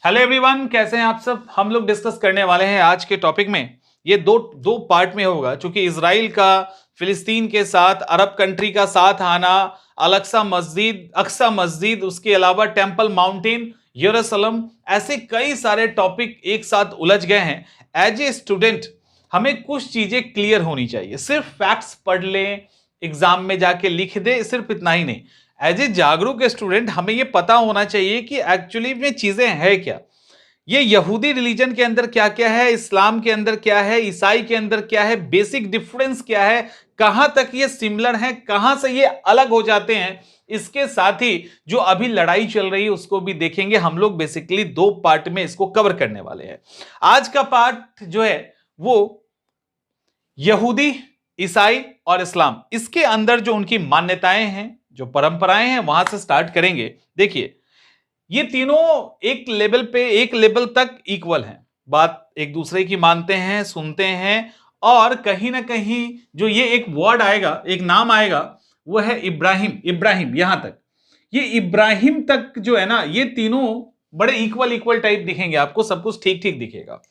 Hello everyone, कैसे हैं आप सब। हम लोग डिस्कस करने वाले हैं आज के टॉपिक में। ये दो दो पार्ट में होगा, क्योंकि इजराइल का फिलिस्तीन के साथ अरब कंट्री का साथ आना, अक्सा मस्जिद, उसके अलावा टेंपल माउंटेन, यरूशलेम, ऐसे कई सारे टॉपिक एक साथ उलझ गए हैं। एज ए स्टूडेंट हमें कुछ चीजें क्लियर होनी चाहिए। सिर्फ फैक्ट्स पढ़ लें, एग्जाम में जाके लिख दे, सिर्फ इतना ही नहीं। एज ए जागरूक स्टूडेंट हमें यह पता होना चाहिए कि एक्चुअली में चीजें हैं क्या। ये यहूदी रिलीजन के अंदर क्या क्या है, इस्लाम के अंदर क्या है, ईसाई के अंदर क्या है, बेसिक डिफरेंस क्या है, कहां तक ये सिमिलर है, कहां से ये अलग हो जाते हैं। इसके साथ ही जो अभी लड़ाई चल रही है उसको भी देखेंगे। हम लोग बेसिकली दो पार्ट में इसको कवर करने वाले हैं। आज का पार्ट जो है वो यहूदी, ईसाई और इस्लाम, इसके अंदर जो उनकी मान्यताएं हैं, जो परंपराएं हैं, वहां से स्टार्ट करेंगे। देखिए, ये तीनों एक लेवल तक इक्वल हैं। बात एक दूसरे की मानते हैं, सुनते हैं, और कहीं ना कहीं जो ये एक वर्ड आएगा, एक नाम आएगा, वो है इब्राहिम। यहां तक, ये इब्राहिम तक जो है ना, ये तीनों बड़े इक्वल टाइप दिखेंगे आपको। सब कुछ ठीक ठीक दिखेगा।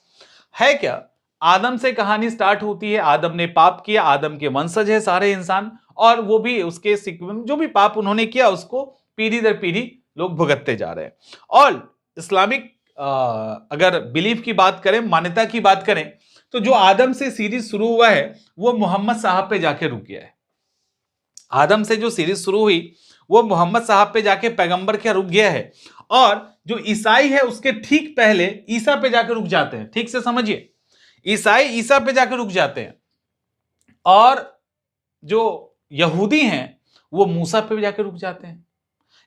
है क्या, आदम से कहानी स्टार्ट होती है। आदम ने पाप किया, आदम के वंशज है सारे इंसान, और वो भी उसके जो भी पाप उन्होंने किया उसको पीढ़ी दर पीढ़ी लोग भुगतते जा रहे हैं। और इस्लामिक अगर बिलीफ की बात करें, मान्यता की बात करें, तो जो आदम से सीरीज शुरू हुआ है वो मोहम्मद साहब पे जाके रुक गया है। आदम से जो सीरीज शुरू हुई वो मोहम्मद साहब पे जाके पैगंबर के रुक गया है। और जो ईसाई है उसके ठीक पहले ईसा पे जाके रुक जाते हैं। ठीक से समझिए, ईसाई ईसा पे जाके रुक जाते हैं, और जो यहूदी हैं वो मूसा पे जाके रुक जाते हैं।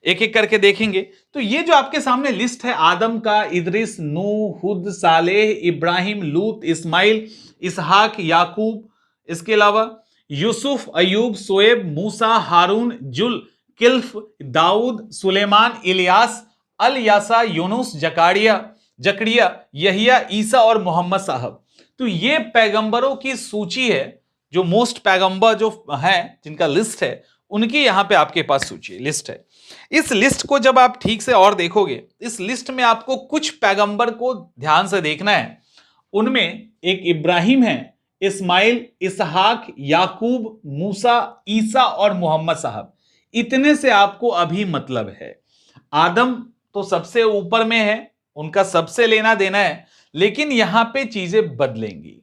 एक एक करके देखेंगे तो ये जो आपके सामने लिस्ट है, आदम का, इदरिस, नूह, हुद, सालेह, इब्राहिम, लूत, इस्माइल, इसहाक, याकूब, इसके अलावा यूसुफ, अयूब, सोएब, मूसा, हारून, जुल, किल्फ, दाऊद, सुलेमान, इलियास, अल यासा, यूनुस, जकरिया, यहिया, ईसा और मोहम्मद साहब। तो ये पैगंबरों की सूची है, जो मोस्ट पैगंबर जो है, जिनका लिस्ट है, उनकी यहां पे आपके पास सूची लिस्ट है। इस लिस्ट को जब आप ठीक से और देखोगे, इस लिस्ट में आपको कुछ पैगंबर को ध्यान से देखना है। उनमें एक इब्राहिम है, इस्माइल, इसहाक, याकूब, मूसा, ईसा और मोहम्मद साहब। इतने से आपको अभी मतलब है। आदम तो सबसे ऊपर में है, उनका सबसे लेना देना है, लेकिन यहां पे चीजें बदलेंगी।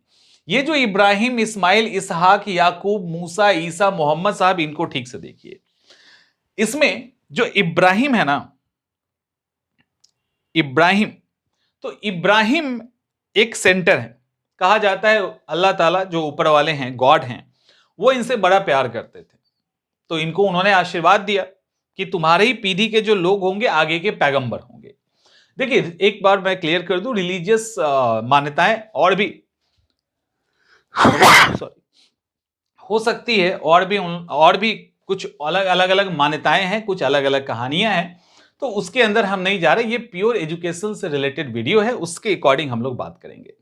ये जो इब्राहिम, इस्माइल, इसहाक, याकूब, मूसा, ईसा, मोहम्मद साहब, इनको ठीक से देखिए। इसमें जो इब्राहिम है ना, इब्राहिम, तो इब्राहिम एक सेंटर है। कहा जाता है अल्लाह ताला जो ऊपर वाले हैं, गॉड हैं, वो इनसे बड़ा प्यार करते थे। तो इनको उन्होंने आशीर्वाद दिया कि तुम्हारी ही पीढ़ी के जो लोग होंगे आगे के पैगंबर होंगे। देखिए, एक बार मैं क्लियर कर दूं, रिलीजियस मान्यताएं और भी सॉरी हो सकती है, और भी कुछ अलग अलग मान्यताएं हैं, कुछ अलग अलग कहानियां हैं, तो उसके अंदर हम नहीं जा रहे। ये प्योर एजुकेशन से रिलेटेड वीडियो है, उसके अकॉर्डिंग हम लोग बात करेंगे।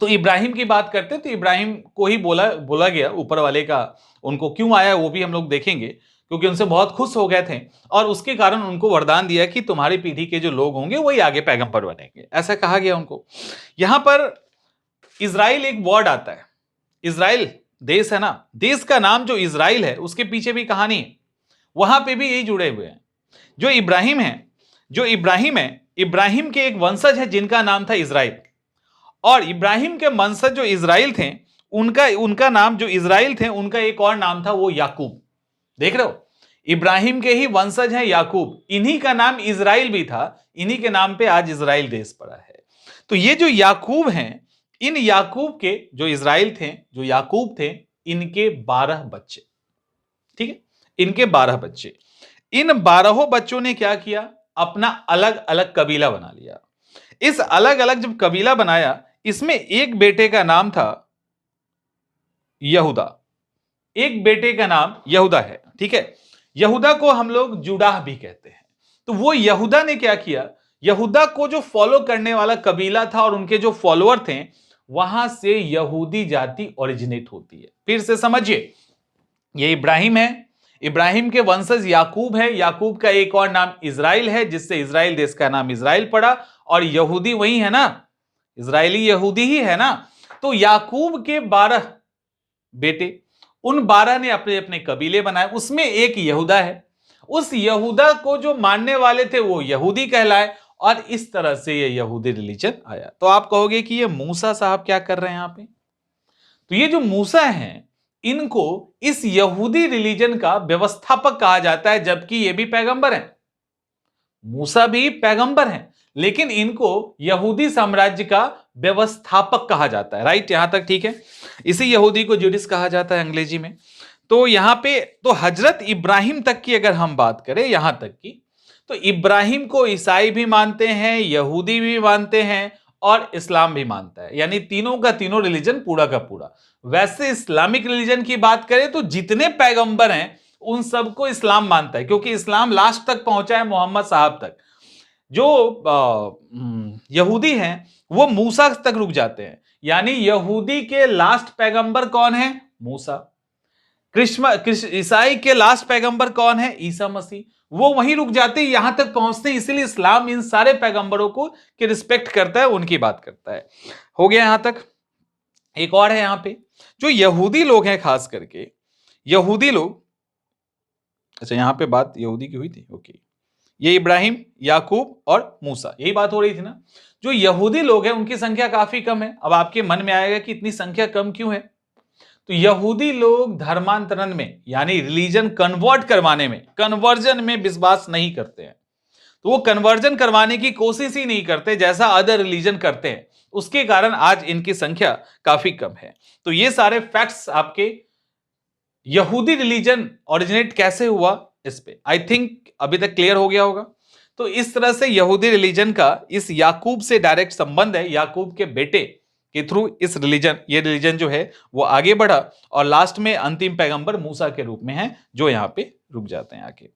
तो इब्राहिम की बात करते हैं, तो इब्राहिम को ही बोला गया ऊपर वाले का। उनको क्यों आया वो भी हम लोग देखेंगे, क्योंकि उनसे बहुत खुश हो गए थे, और उसके कारण उनको वरदान दिया कि तुम्हारी पीढ़ी के जो लोग होंगे वही आगे पैगंबर बनेंगे, ऐसा कहा गया उनको। यहां पर इजराइल एक वर्ड आता है। इजराइल देश है ना, देश का नाम जो इजराइल है, उसके पीछे भी कहानी है, वहां पे भी यही जुड़े हुए हैं। जो इब्राहिम है, इब्राहिम के एक वंशज है जिनका नाम था इजराइल, और इब्राहिम के वंशज जो इजराइल थे, उनका नाम जो इजराइल थे, उनका एक और नाम था, वो याकूब। देख रहे हो, इब्राहिम के ही वंशज हैं याकूब, इन्हीं का नाम इजराइल भी था, इन्हीं के नाम पे आज इजराइल देश पड़ा है। तो ये जो याकूब हैं, इन याकूब के जो इजराइल थे, जो याकूब थे, इनके 12 बच्चे। ठीक है, इनके 12 बच्चे। इन 12 बच्चों ने क्या किया, अपना अलग अलग कबीला बना लिया। इस अलग अलग जब कबीला बनाया, इसमें एक बेटे का नाम था यहूदा, एक बेटे का नाम यहूदा है। ठीक है, यहूदा को हम लोग जुडाह भी कहते हैं। तो वो यहूदा ने क्या किया, यहूदा को जो फॉलो करने वाला कबीला था और उनके जो फॉलोअर थे, वहां से यहूदी जाति ओरिजिनेट होती है। फिर से समझिए, ये इब्राहिम है, इब्राहिम के वंशज याकूब है, याकूब का एक और नाम इजराइल है, जिससे इजराइल देश का नाम इजराइल पड़ा, और यहूदी वही है ना, इजरायली यहूदी ही है ना। तो याकूब के 12 बेटे, उन 12 ने अपने अपने कबीले बनाए, उसमें एक यहूदा है। उस यहूदा को जो मानने वाले थे वो यहूदी कहलाए, और इस तरह से ये यहूदी रिलीजन आया। तो आप कहोगे कि ये मूसा साहब क्या कर रहे हैं यहां पे? तो ये जो मूसा हैं, इनको इस यहूदी रिलीजन का व्यवस्थापक कहा जाता है, जबकि ये भी पैगंबर हैं। मूसा भी पैगंबर हैं, लेकिन इनको यहूदी साम्राज्य का व्यवस्थापक कहा जाता है। राइट, यहां तक ठीक है। इसी यहूदी को जुडिस कहा जाता है अंग्रेजी में। तो यहां पे तो हजरत इब्राहिम तक की अगर हम बात करें, यहां तक की, तो इब्राहिम को ईसाई भी मानते हैं, यहूदी भी मानते हैं, और इस्लाम भी मानता है, यानी तीनों का तीनों रिलीजन पूरा का पूरा। वैसे इस्लामिक रिलीजन की बात करें तो जितने पैगंबर हैं उन सबको इस्लाम मानता है, क्योंकि इस्लाम लास्ट तक पहुंचा है मोहम्मद साहब तक। जो यहूदी हैं वो मूसा तक रुक जाते हैं, यानी यहूदी के लास्ट पैगंबर कौन है? मूसा। ईसाई के लास्ट पैगंबर कौन है? ईसा मसीह। वो वहीं रुक जाते हैं, यहां तक पहुंचते हैं। इसीलिए इस्लाम इन सारे पैगंबरों को की रिस्पेक्ट करता है, उनकी बात करता है। हो गया यहां तक। एक और है यहां पे, जो यहूदी लोग हैं, खास करके यहूदी लोग, अच्छा यहां पे बात यहूदी की हुई थी, ओके। ये इब्राहिम, याकूब और मूसा, यही बात हो रही थी ना। जो यहूदी लोग हैं उनकी संख्या काफी कम है। अब आपके मन में आएगा कि इतनी संख्या कम क्यों है? तो यहूदी लोग धर्मांतरण में, यानी रिलीजन कन्वर्ट करवाने में, कन्वर्जन में विश्वास नहीं करते हैं। तो वो कन्वर्जन करवाने की कोशिश ही नहीं करते जैसा अदर रिलीजन करते हैं। उसके कारण आज इनकी संख्या काफी कम है। तो ये सारे फैक्ट्स आपके यहूदी रिलीजन ओरिजिनेट कैसे हुआ, इस पे आई थिंक अभी तक क्लियर हो गया होगा। तो इस तरह से यहूदी रिलीजन का इस याकूब से डायरेक्ट संबंध है। याकूब के बेटे के थ्रू इस रिलीजन, ये रिलीजन जो है वो आगे बढ़ा, और लास्ट में अंतिम पैगंबर मूसा के रूप में है, जो यहां पे रुक जाते हैं आके।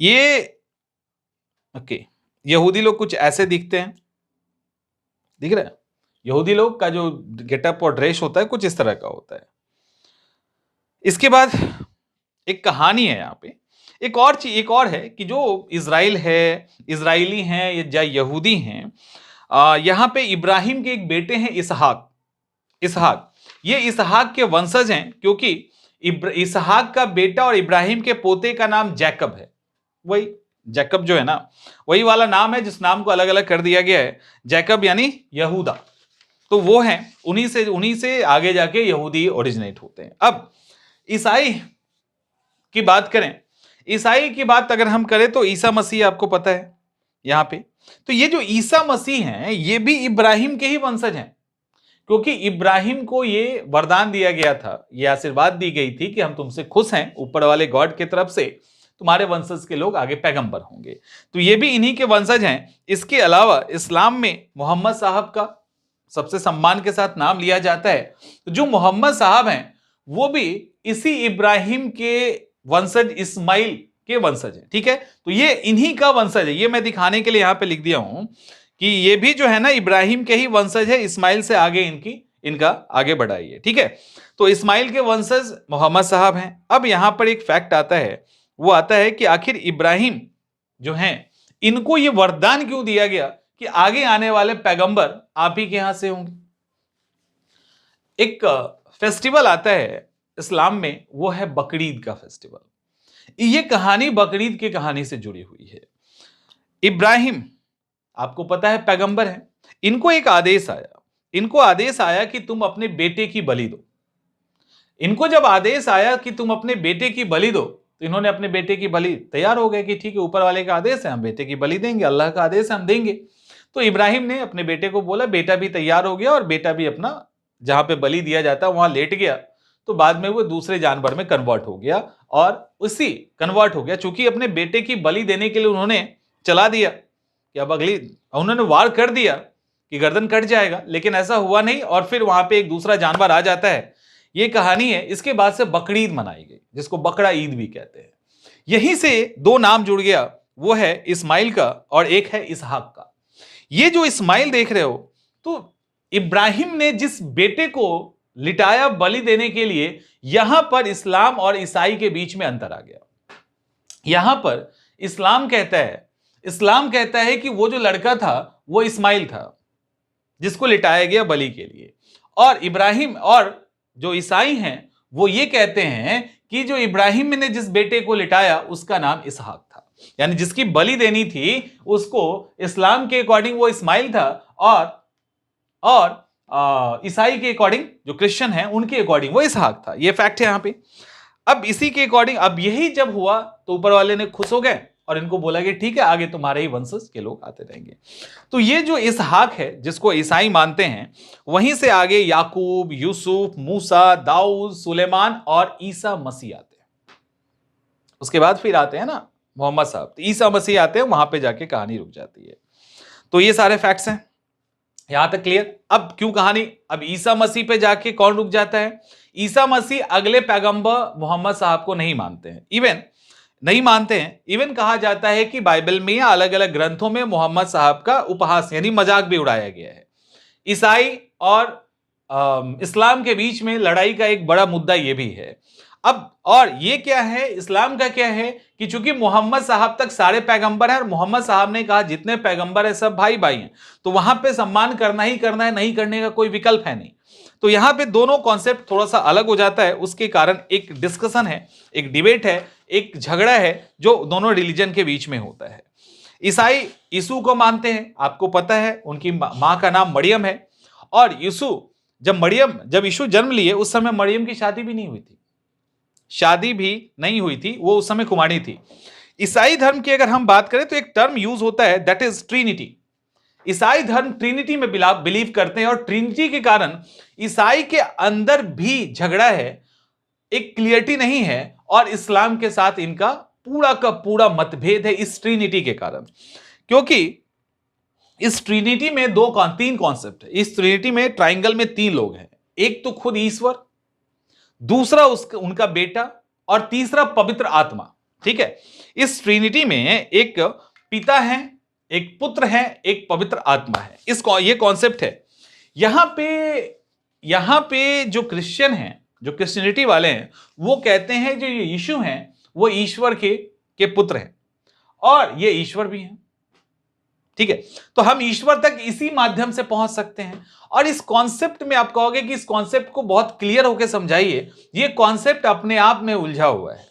ये ओके, यहूदी लोग कुछ ऐसे दिखते हैं, दिख रहा है? यहूदी लोग का जो गेटअप और ड्रेस होता है कुछ इस तरह का होता है। इसके बाद एक कहानी है यहाँ पे, एक और चीज, एक और है कि जो इजराइल है, इजराइली हैं या यहूदी हैं, यहाँ पे इब्राहिम के एक बेटे हैं इसहाक। इसहाक, ये इसहाक के वंशज हैं, क्योंकि इसहाक का बेटा और इब्राहिम के पोते का नाम जैकब है। वही जैकब जो है ना, वही वाला नाम है जिस नाम को अलग अलग कर दिया गया है, जैकब यानी यहूदा। तो वो हैं, उन्हीं से आगे जाके यहूदी ओरिजिनेट होते हैं। अब ईसाई की बात करें, ईसाई की बात अगर हम करें तो ईसा मसीह आपको पता है यहां पे। तो ये जो ईसा मसीह हैं ये भी इब्राहिम के ही वंशज हैं, क्योंकि इब्राहिम को ये वरदान दिया गया था, ये आशीर्वाद दी गई थी कि हम तुमसे खुश हैं, ऊपर वाले गॉड की तरफ से तुम्हारे वंशज के लोग आगे पैगंबर होंगे। तो ये भी इन्हीं के वंशज हैं। इसके अलावा इस्लाम में मोहम्मद साहब का सबसे सम्मान के साथ नाम लिया जाता है। तो जो मोहम्मद साहब हैं वो भी इसी इब्राहिम के वंशज इस्माइल के वंशज है। ठीक है, तो ये इन्हीं का वंशज है। ये मैं दिखाने के लिए यहां पे लिख दिया हूं कि ये भी जो है ना इब्राहिम के ही वंशज है, इस्माइल से आगे इनका आगे बढ़ाई है। ठीक है, तो इस्माइल के वंशज मोहम्मद साहब हैं। अब यहां पर एक फैक्ट आता है, वो आता है कि आखिर इब्राहिम जो हैं इनको ये वरदान क्यों दिया गया कि आगे आने वाले पैगंबर आप ही के यहां से होंगे। एक फेस्टिवल आता है इस्लाम में, वो है बकरीद का फेस्टिवल। ये कहानी बकरीद की कहानी से जुड़ी हुई है। इब्राहिम आपको पता है पैगंबर है, इनको एक आदेश आया, इनको आदेश आया कि तुम अपने बेटे की बलि दो। इनको जब आदेश आया कि तुम अपने बेटे की बलि दो, तो इन्होंने अपने बेटे की बलि, तैयार हो गए कि ठीक है ऊपर वाले का आदेश है, हम बेटे की बलि देंगे, अल्लाह का आदेश है हम देंगे। तो इब्राहिम ने अपने बेटे को बोला, बेटा भी तैयार हो गया और बेटा भी अपना जहां पे बलि दिया जाता है वहां लेट गया। तो बाद में वो दूसरे जानवर में कन्वर्ट हो गया, और उसी कन्वर्ट हो गया चूंकि अपने बेटे की बलि देने के लिए उन्होंने चला दिया कि अब अगली, उन्होंने वार कर दिया कि गर्दन कट जाएगा, लेकिन ऐसा हुआ नहीं, और फिर वहां पे एक दूसरा जानवर आ जाता है। ये कहानी है। इसके बाद से बकरीद मनाई गई, जिसको बकरा ईद भी कहते हैं। यहीं से दो नाम जुड़ गया, वो है इस्माइल का और एक है इसहाक का। ये जो इस्माइल देख रहे हो, तो इब्राहिम ने जिस बेटे को लिटाया बलि देने के लिए, यहां पर इस्लाम और ईसाई के बीच में अंतर आ गया। यहां पर इस्लाम कहता है कि वो जो लड़का था वो इस्माइल था जिसको लिटाया गया बलि के लिए, और इब्राहिम और जो ईसाई हैं वो ये कहते हैं कि जो इब्राहिम ने जिस बेटे को लिटाया उसका नाम इसहाक था, यानी जिसकी बलि देनी थी उसको इस्लाम के अकॉर्डिंग वो इस्माइल था, और ईसाई के अकॉर्डिंग, जो क्रिश्चियन हैं उनके अकॉर्डिंग वो इसहाक था। ये फैक्ट है यहां पे। अब इसी के अकॉर्डिंग अब यही जब हुआ तो ऊपर वाले ने खुश हो गए और इनको बोला कि ठीक है, आगे तुम्हारे ही वंशज के लोग आते रहेंगे। तो ये जो इसहाक है जिसको ईसाई मानते हैं, वहीं से आगे याकूब, यूसुफ, मूसा, दाऊद, सुलेमान और ईसा मसीह आते हैं। उसके बाद फिर आते हैं ना मोहम्मद साहब, तो ईसा मसीह आते हैं, वहां पे जाके कहानी रुक जाती है। तो ये सारे फैक्ट्स हैं, यहां तक क्लियर। अब क्यों कहानी, अब ईसा मसीह पे जाके कौन रुक जाता है? ईसा मसीह अगले पैगंबर मोहम्मद साहब को नहीं मानते हैं, इवन कहा जाता है कि बाइबल में या अलग अलग ग्रंथों में मोहम्मद साहब का उपहास यानी मजाक भी उड़ाया गया है। ईसाई और इस्लाम के बीच में लड़ाई का एक बड़ा मुद्दा यह भी है। अब और ये क्या है, इस्लाम का क्या है कि चूंकि मोहम्मद साहब तक सारे पैगंबर हैं और मोहम्मद साहब ने कहा जितने पैगंबर है सब भाई भाई हैं, तो वहां पे सम्मान करना ही करना है, नहीं करने का कोई विकल्प है नहीं। तो यहां पे दोनों कॉन्सेप्ट थोड़ा सा अलग हो जाता है, उसके कारण एक डिस्कशन है, एक डिबेट है, एक झगड़ा है जो दोनों रिलीजन के बीच में होता है। ईसाई यीशु को मानते हैं, आपको पता है उनकी मां का नाम मरियम है, और जब यीशु जन्म लिए उस समय मरियम की शादी भी नहीं हुई थी, वो उस समय कुमारी थी। ईसाई धर्म की अगर हम बात करें तो एक टर्म यूज होता है, दैट इज ट्रिनिटी। ईसाई धर्म ट्रिनिटी में बिलीव करते हैं, और ट्रिनिटी के कारण ईसाई के अंदर भी झगड़ा है, एक क्लियरिटी नहीं है, और इस्लाम के साथ इनका पूरा का पूरा मतभेद है इस ट्रिनिटी के कारण। क्योंकि इस ट्रिनिटी में तीन कॉन्सेप्ट है। इस ट्रिनिटी में ट्राइंगल में तीन लोग हैं, एक तो खुद ईश्वर, दूसरा उनका बेटा, और तीसरा पवित्र आत्मा। ठीक है, इस ट्रिनिटी में एक पिता है, एक पुत्र है, एक पवित्र आत्मा है, ये कॉन्सेप्ट है। यहां पे जो क्रिश्चियन हैं, जो क्रिश्चियनिटी वाले हैं, वो कहते हैं जो ये यीशु हैं वो ईश्वर के पुत्र हैं, और ये ईश्वर भी हैं। ठीक है, तो हम ईश्वर तक इसी माध्यम से पहुंच सकते हैं। और इस कॉन्सेप्ट में आप कहोगे कि इस कॉन्सेप्ट को बहुत क्लियर होकर समझाइए, ये कॉन्सेप्ट अपने आप में उलझा हुआ है,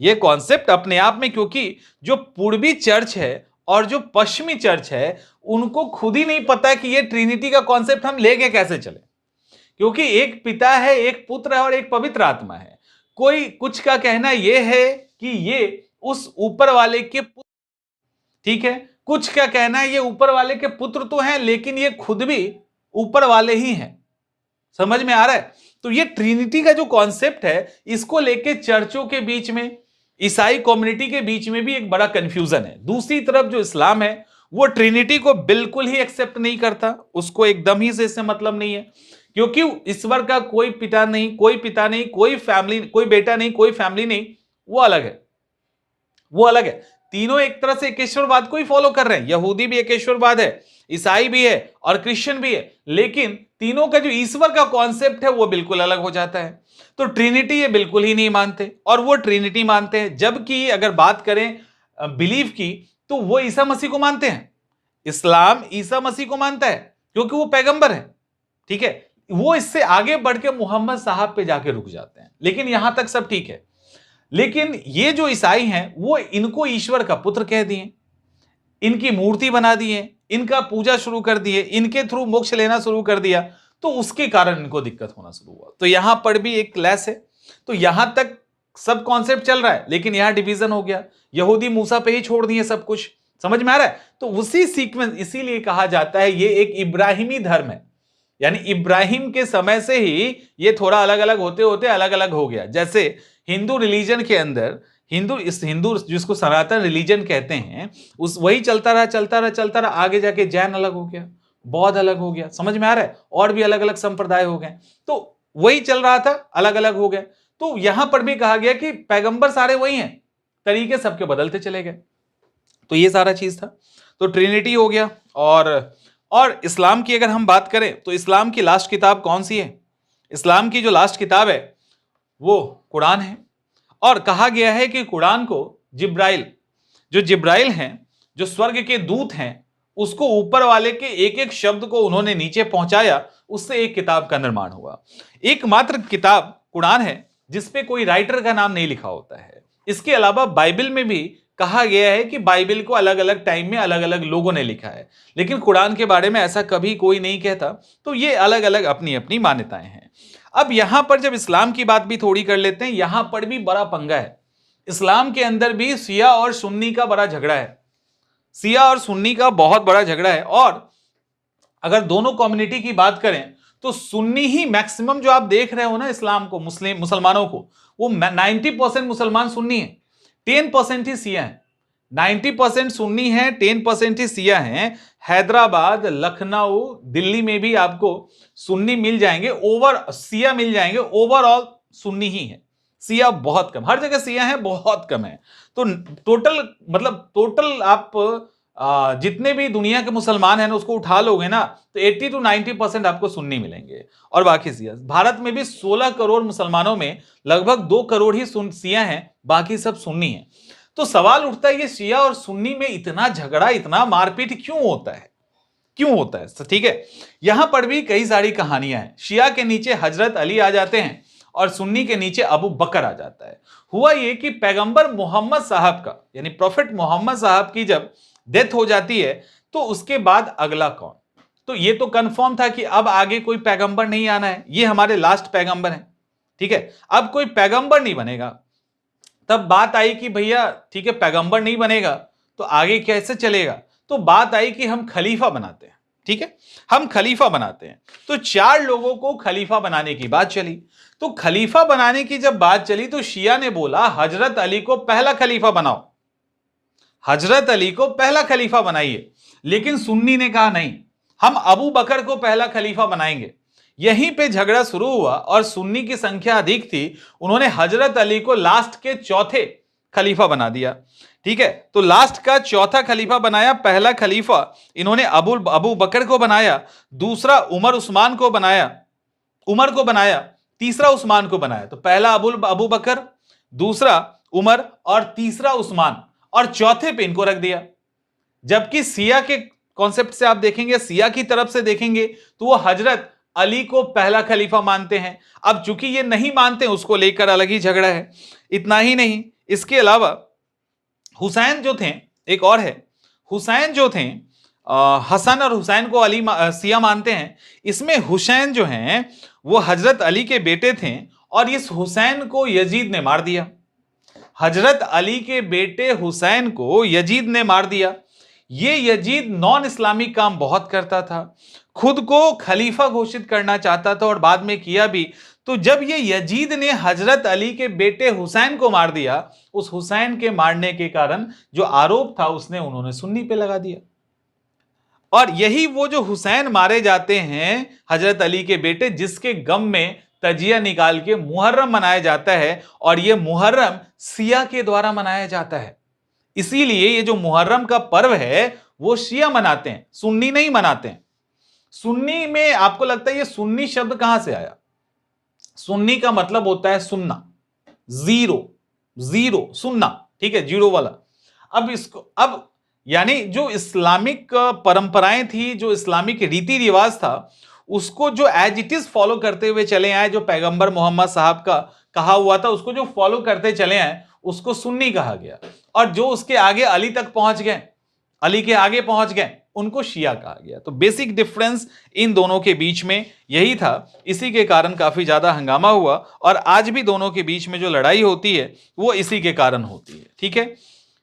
ये कॉन्सेप्ट अपने आप में, क्योंकि जो पूर्वी चर्च है और जो पश्चिमी चर्च है उनको खुद ही नहीं पता कि ये ट्रिनिटी का कॉन्सेप्ट हम लेके कैसे चले, क्योंकि एक पिता है, एक पुत्र है और एक पवित्र आत्मा है। कोई कुछ का कहना यह है कि ये उस ऊपर वाले के पुत्र, ठीक है, कुछ का कहना है ये ऊपर वाले के पुत्र तो हैं लेकिन ये खुद भी ऊपर वाले ही हैं। समझ में आ रहा है? तो ये ट्रिनिटी का जो कॉन्सेप्ट है, इसको लेके चर्चों के बीच में, ईसाई कम्युनिटी के बीच में भी एक बड़ा कंफ्यूजन है। दूसरी तरफ जो इस्लाम है वो ट्रिनिटी को बिल्कुल ही एक्सेप्ट नहीं करता, उसको एकदम ही से इससे मतलब नहीं है, क्योंकि ईश्वर का कोई पिता नहीं, कोई फैमिली, कोई बेटा नहीं, कोई फैमिली नहीं, वो अलग है। तीनों एक तरह से एकेश्वरवाद को ही फॉलो कर रहे हैं। यहूदी भी एकेश्वरवाद है, ईसाई भी है और क्रिश्चियन भी है, लेकिन तीनों का जो ईश्वर का कॉन्सेप्ट है वो बिल्कुल अलग हो जाता है। तो ट्रिनिटी ये बिल्कुल ही नहीं मानते, और वो ट्रिनिटी मानते हैं। जबकि अगर बात करें बिलीव की, तो वो ईसा मसीह को मानते हैं। इस्लाम ईसा मसीह को मानता है क्योंकि वो पैगंबर है, ठीक है। वो इससे आगे बढ़ के मोहम्मद साहब पे जाके रुक जाते हैं, लेकिन यहां तक सब ठीक है। लेकिन ये जो ईसाई हैं वो इनको ईश्वर का पुत्र कह दिए, इनकी मूर्ति बना दिए, इनका पूजा शुरू कर दिए, इनके थ्रू मोक्ष लेना शुरू कर दिया, तो उसके कारण इनको दिक्कत होना शुरू हुआ। तो यहां पर भी एक क्लैश है। तो यहां तक सब कॉन्सेप्ट चल रहा है, लेकिन यहां डिवीजन हो गया, यहूदी मूसा पे ही छोड़ दिए सब कुछ। समझ में आ रहा है? तो उसी सीक्वेंस, इसीलिए कहा जाता है ये एक इब्राहिमी धर्म है, यानी इब्राहिम के समय से ही ये थोड़ा अलग अलग होते होते अलग अलग हो गया। जैसे हिंदू रिलीजन के अंदर हिंदू जिसको सनातन रिलीजन कहते हैं, उस वही चलता रहा, आगे जाके जैन अलग हो गया, बौद्ध अलग हो गया। समझ में आ रहा है? और भी अलग अलग संप्रदाय हो गए, तो वही चल रहा था, अलग अलग हो गए। तो यहां पर भी कहा गया कि पैगंबर सारे वही हैं, तरीके सबके बदलते चले गए। तो ये सारा चीज था। तो ट्रिनिटी हो गया। और इस्लाम की अगर हम बात करें तो इस्लाम की लास्ट किताब कौन सी है? इस्लाम की जो लास्ट किताब है वो कुरान है, और कहा गया है कि कुरान को जिब्राइल हैं, जो स्वर्ग के दूत हैं, उसको ऊपर वाले के एक एक शब्द को उन्होंने नीचे पहुंचाया, उससे एक किताब का निर्माण हुआ। एकमात्र किताब कुरान है जिसपे कोई राइटर का नाम नहीं लिखा होता है। इसके अलावा बाइबल में भी कहा गया है कि बाइबल को अलग अलग टाइम में अलग अलग लोगों ने लिखा है, लेकिन कुरान के बारे में ऐसा कभी कोई नहीं कहता। तो ये अलग अलग अपनी अपनी मान्यताएं हैं। अब यहां पर जब इस्लाम की बात भी थोड़ी कर लेते हैं, यहां पर भी बड़ा पंगा है। इस्लाम के अंदर भी शिया और सुन्नी का बड़ा झगड़ा है, शिया और सुन्नी का बहुत बड़ा झगड़ा है। और अगर दोनों कम्युनिटी की बात करें तो सुन्नी ही मैक्सिमम, जो आप देख रहे हो ना इस्लाम को, मुसलमानों को, वो 90% मुसलमान सुन्नी है, 10% ही शिया है। 90% सुन्नी है, 10% ही शिया हैं। हैदराबाद, लखनऊ, दिल्ली में भी आपको सुन्नी मिल जाएंगे, शिया मिल जाएंगे, ओवरऑल सुन्नी ही है, शिया बहुत कम। हर जगह शिया है, बहुत कम है। तो टोटल आप जितने भी दुनिया के मुसलमान हैं ना, उसको उठा लोगे ना, तो 80 to 90% आपको सुन्नी मिलेंगे और बाकी शिया। भारत में भी 16 करोड़ मुसलमानों में लगभग 2 करोड़ ही शिया हैं, बाकी सब सुन्नी हैं। तो सवाल उठता है, ये शिया और सुन्नी में इतना झगड़ा, इतना मारपीट क्यों होता है, क्यों होता है? ठीक है, यहां पर भी कई सारी कहानियां हैं। शिया के नीचे हजरत अली आ जाते हैं और सुन्नी के नीचे अबू बकर आ जाता है। हुआ ये कि पैगंबर मोहम्मद साहब का, यानी प्रॉफिट मोहम्मद साहब की जब डेथ हो जाती है, तो उसके बाद अगला कौन? तो ये तो कंफर्म था कि अब आगे कोई पैगंबर नहीं आना है, ये हमारे लास्ट पैगंबर हैं। ठीक है, अब कोई पैगंबर नहीं बनेगा। तब बात आई कि भैया ठीक है, पैगंबर नहीं बनेगा तो आगे कैसे चलेगा? तो बात आई कि हम खलीफा बनाते हैं। ठीक है, हम खलीफा बनाते हैं। तो 4 लोगों को खलीफा बनाने की बात चली। तो खलीफा बनाने की जब बात चली तो शिया ने बोला हजरत अली को पहला खलीफा बनाओ, हजरत अली को पहला खलीफा बनाइए। लेकिन सुन्नी ने कहा नहीं, हम अबू बकर को पहला खलीफा बनाएंगे। यहीं पे झगड़ा शुरू हुआ और सुन्नी की संख्या अधिक थी, उन्होंने हजरत अली को लास्ट के चौथे खलीफा बना दिया। ठीक है, तो लास्ट का चौथा खलीफा बनाया। पहला खलीफा इन्होंने अबू बकर को बनाया, दूसरा उमर को बनाया, तीसरा उस्मान को बनाया। तो पहला अबू बकर, दूसरा उमर और तीसरा उस्मान, और चौथे पे इनको रख दिया। जबकि सिया के कॉन्सेप्ट से आप देखेंगे, सिया की तरफ से देखेंगे तो वो हजरत अली को पहला खलीफा मानते हैं। अब चूंकि ये नहीं मानते, उसको लेकर अलग ही झगड़ा है। इतना ही नहीं, इसके अलावा हुसैन जो थे, एक और है, हुसैन जो थे, हसन और हुसैन को अली सिया मानते हैं। इसमें हुसैन जो हैं वो हजरत अली के बेटे थे और इस हुसैन को यजीद ने मार दिया। हजरत अली के बेटे हुसैन को यजीद ने मार दिया। ये यजीद नॉन इस्लामिक काम बहुत करता था, खुद को खलीफा घोषित करना चाहता था और बाद में किया भी। तो जब ये यजीद ने हजरत अली के बेटे हुसैन को मार दिया, उस हुसैन के मारने के कारण जो आरोप था उसने उन्होंने सुन्नी पे लगा दिया। और यही वो जो हुसैन मारे जाते हैं हजरत अली के बेटे, जिसके गम में तजिया निकाल के मुहर्रम मनाया जाता है, और ये मुहर्रम शिया के द्वारा मनाया जाता है। इसीलिए ये जो मुहर्रम का पर्व है वो शिया मनाते हैं, सुन्नी नहीं मनाते हैं। सुन्नी में आपको लगता है ये सुन्नी शब्द कहां से आया? सुन्नी का मतलब होता है सुन्ना, जीरो सुन्ना, ठीक है, जीरो वाला। अब यानी जो इस्लामिक परंपराएं थी, जो इस्लामिक रीति रिवाज था, उसको जो एज इट इज फॉलो करते हुए चले आए, जो पैगंबर मोहम्मद साहब का कहा हुआ था उसको जो फॉलो करते चले आए, उसको सुन्नी कहा गया। और जो उसके आगे अली तक पहुंच गए, अली के आगे पहुंच गए, उनको शिया कहा गया। तो बेसिक डिफरेंस इन दोनों के बीच में यही था। इसी के कारण काफी ज्यादा हंगामा हुआ और आज भी दोनों के बीच में जो लड़ाई होती है वो इसी के कारण होती है। ठीक है,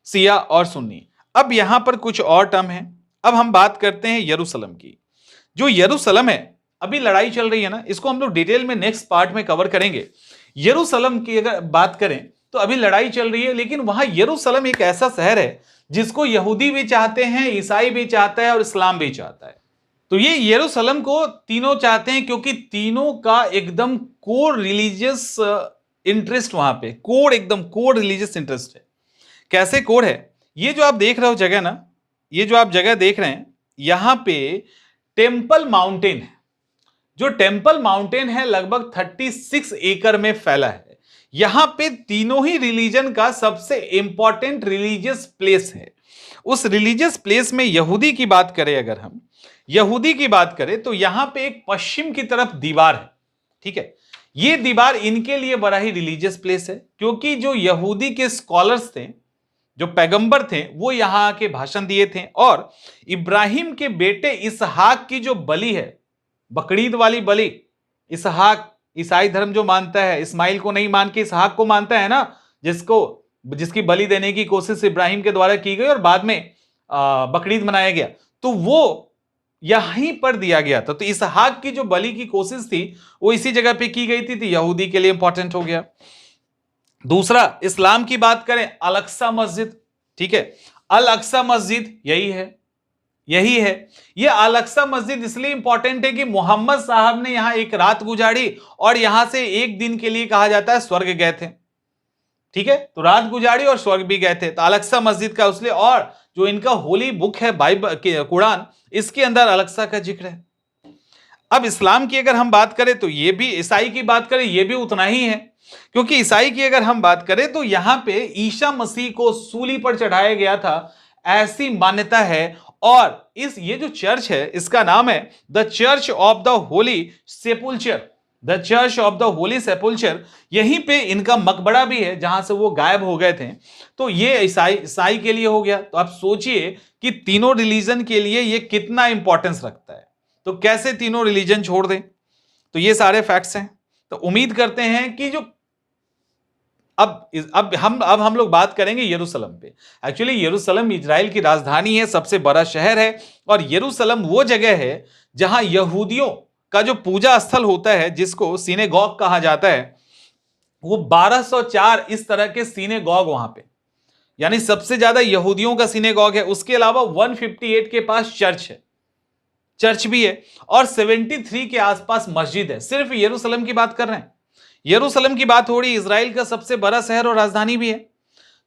शिया और सुन्नी। अब यहां पर कुछ और टर्म है। अब हम बात करते हैं यरूशलेम की। जो यरूशलेम है, अभी लड़ाई चल रही है ना, इसको हम लोग डिटेल में नेक्स्ट पार्ट में कवर करेंगे। यरूशलेम की अगर बात करें तो अभी लड़ाई चल रही है, लेकिन वहां यरूशलेम एक ऐसा शहर है जिसको यहूदी भी चाहते हैं, ईसाई भी चाहता है और इस्लाम भी चाहता है। तो ये यरूशलेम को तीनों चाहते हैं, क्योंकि तीनों का एकदम कोर रिलीजियस इंटरेस्ट वहां पे, एकदम कोर रिलीजियस इंटरेस्ट है। कैसे कोर है? ये जो आप देख रहे हो जगह ना, ये जो आप जगह देख रहे हैं, यहां पे टेम्पल माउंटेन है। जो टेंपल माउंटेन है लगभग 36 एकड़ में फैला है। यहां पे तीनों ही रिलीजन का सबसे इंपॉर्टेंट रिलीजियस प्लेस है। उस रिलीजियस प्लेस में यहूदी की बात करें, अगर हम यहूदी की बात करें तो यहां पे एक पश्चिम की तरफ दीवार है, ठीक है। ये दीवार इनके लिए बड़ा ही रिलीजियस प्लेस है, क्योंकि जो यहूदी के स्कॉलर्स थे, जो पैगंबर थे, वो यहां आके भाषण दिए थे और इब्राहिम के बेटे इसहाक की जो बलि है, बकरीद वाली बलि, इसहाक ईसाई धर्म जो मानता है, इस्माइल को नहीं मान के इसहाक को मानता है ना, जिसकी बलि देने की कोशिश इब्राहिम के द्वारा की गई और बाद में बकरीद मनाया गया, तो वो यहीं पर दिया गया था। तो इसहाक की जो बलि की कोशिश थी वो इसी जगह पे की गई थी, तो यहूदी के लिए इंपॉर्टेंट हो गया। दूसरा, इस्लाम की बात करें, अल अक्सा मस्जिद, ठीक है। अल अक्सा मस्जिद यही है। ये अल अक्सा मस्जिद इसलिए इंपॉर्टेंट है कि मोहम्मद साहब ने यहां एक रात गुजारी और यहां से एक दिन के लिए कहा जाता है स्वर्ग गए थे, ठीक है। तो रात गुजारी और स्वर्ग भी गए थे, तो अल अक्सा मस्जिद का उसलिए। और जो इनका होली बुक है बाइबल, कुरान, इसके अंदर अल अक्सा का जिक्र है। अब इस्लाम की अगर हम बात करें तो ये भी, ईसाई की बात करें ये भी उतना ही है, क्योंकि ईसाई की अगर हम बात करें तो यहां पे ईसा मसीह को सूली पर चढ़ाया गया था, ऐसी मान्यता है। और ये जो चर्च है इसका नाम है the Church of the Holy Sepulchre, the Church of the Holy Sepulchre. यहीं पे इनका मकबरा भी है जहां से वो गायब हो गए थे। तो ये ईसाई के लिए हो गया। तो आप सोचिए कि तीनों रिलीजन के लिए ये कितना इंपॉर्टेंस रखता है, तो कैसे तीनों रिलीजन छोड़ दें। तो ये सारे फैक्ट्स हैं। तो उम्मीद करते हैं कि जो अब हम लोग बात करेंगे यरूशलेम पे। एक्चुअली यरूशलेम इजराइल की राजधानी है, सबसे बड़ा शहर है, और यरूशलेम वो जगह है जहां यहूदियों का जो पूजा स्थल होता है, जिसको सिनेगॉग कहा जाता है, वो 1204 इस तरह के सिनेगॉग वहां पे, यानी सबसे ज्यादा यहूदियों का सिनेगॉग है। उसके अलावा 158 के पास चर्च भी है और 73 के आसपास मस्जिद है। सिर्फ यरूशलेम की बात कर रहे हैं। यरूशलेम की बात हो रही, इजराइल का सबसे बड़ा शहर और राजधानी भी है।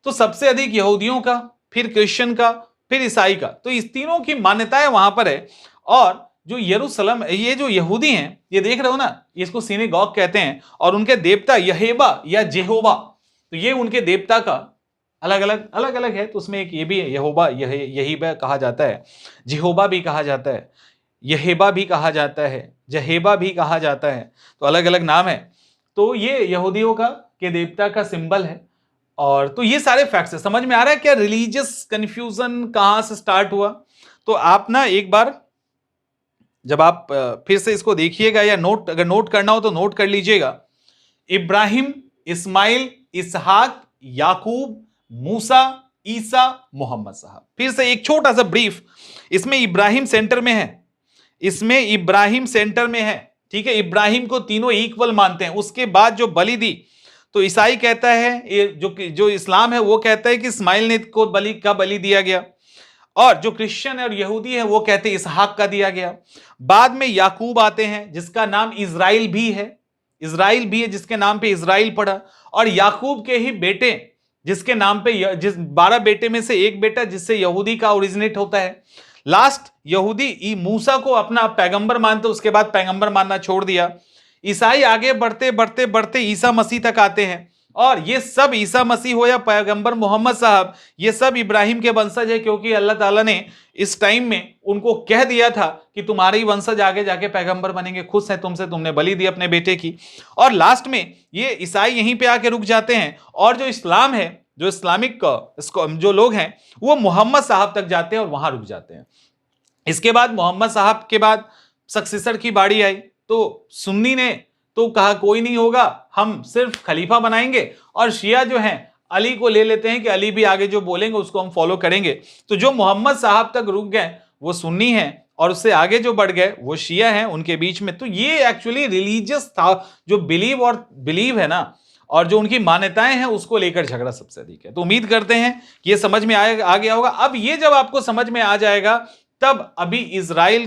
तो सबसे अधिक यहूदियों का, फिर क्रिश्चियन का, फिर ईसाई का, तो इस तीनों की मान्यताएं वहां पर है। और जो यरूशलेम, ये जो यहूदी हैं, ये देख रहे हो ना, इसको सिनेगॉग कहते हैं, और उनके देवता यहेवा या जेहोवा, तो ये उनके देवता का अलग अलग है। तो उसमें एक ये भी है, यहोवा, यहीबा कहा जाता है, जेहोवा भी कहा जाता है, यहेबा भी कहा जाता है, जहेबा भी कहा जाता है। तो अलग अलग नाम है। तो ये यहूदियों का के देवता का सिंबल है। और तो ये सारे फैक्ट्स है। समझ में आ रहा है क्या रिलीजियस कंफ्यूजन कहां से स्टार्ट हुआ? तो आप ना एक बार जब आप फिर से इसको देखिएगा, या अगर नोट करना हो तो नोट कर लीजिएगा। इब्राहिम, इस्माइल, इसहाक, याकूब, मूसा, ईसा, मोहम्मद साहब। फिर से एक छोटा सा ब्रीफ, इसमें इब्राहिम सेंटर में है, ठीक है। इब्राहिम को तीनों इक्वल मानते हैं। उसके बाद जो बलि दी, तो ईसाई कहता है, जो इस्लाम है वो कहता है कि इस्माइल ने को बलि दिया गया, और जो क्रिश्चियन और यहूदी है वो कहते हैं इसहाक का दिया गया। बाद में याकूब आते हैं, जिसका नाम इजराइल भी है, जिसके नाम पे इजराइल पड़ा। और याकूब के ही बेटे, जिसके नाम पे 12 बेटे में से एक बेटा जिससे यहूदी का ओरिजिनेट होता है। लास्ट यहूदी मूसा को अपना पैगंबर मानते, उसके बाद पैगंबर मानना छोड़ दिया। ईसाई आगे बढ़ते ईसा मसीह तक आते हैं, और ये सब ईसा मसीह हो या पैगंबर मोहम्मद साहब, ये सब इब्राहिम के वंशज है, क्योंकि अल्लाह ताला ने इस टाइम में उनको कह दिया था कि तुम्हारे ही वंशज आगे जाके पैगंबर बनेंगे, खुश है तुमसे, तुमने बलि दी अपने बेटे की। और लास्ट में ये ईसाई यहीं पे आके रुक जाते हैं, और जो इस्लाम है, जो इस्लामिक जो लोग हैं, वो मोहम्मद साहब तक जाते हैं और वहां रुक जाते हैं। इसके बाद मोहम्मद साहब के बाद सक्सेसर की बारी आई, तो सुन्नी ने तो कहा कोई नहीं होगा, हम सिर्फ खलीफा बनाएंगे, और शिया जो हैं अली को ले लेते हैं कि अली भी आगे जो बोलेंगे उसको हम फॉलो करेंगे। तो जो मोहम्मद साहब तक रुक गए वो सुन्नी हैं, और उससे आगे जो बढ़ गए वो शिया हैं, उनके बीच में। तो ये एक्चुअली रिलीजियस था, जो बिलीव है ना, और जो उनकी मान्यताएं हैं उसको लेकर झगड़ा सबसे अधिक है। तो उम्मीद करते हैं कि ये समझ में आ गया होगा। अब ये जब आपको समझ में आ जाएगा, तब अभी इजराइल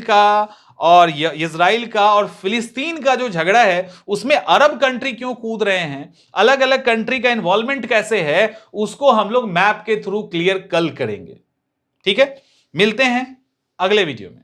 का और फिलिस्तीन का जो झगड़ा है, उसमें अरब कंट्री क्यों कूद रहे हैं, अलग अलग कंट्री का इन्वॉल्वमेंट कैसे है, उसको हम लोग मैप के थ्रू क्लियर कल करेंगे। ठीक है, मिलते हैं अगले वीडियो में।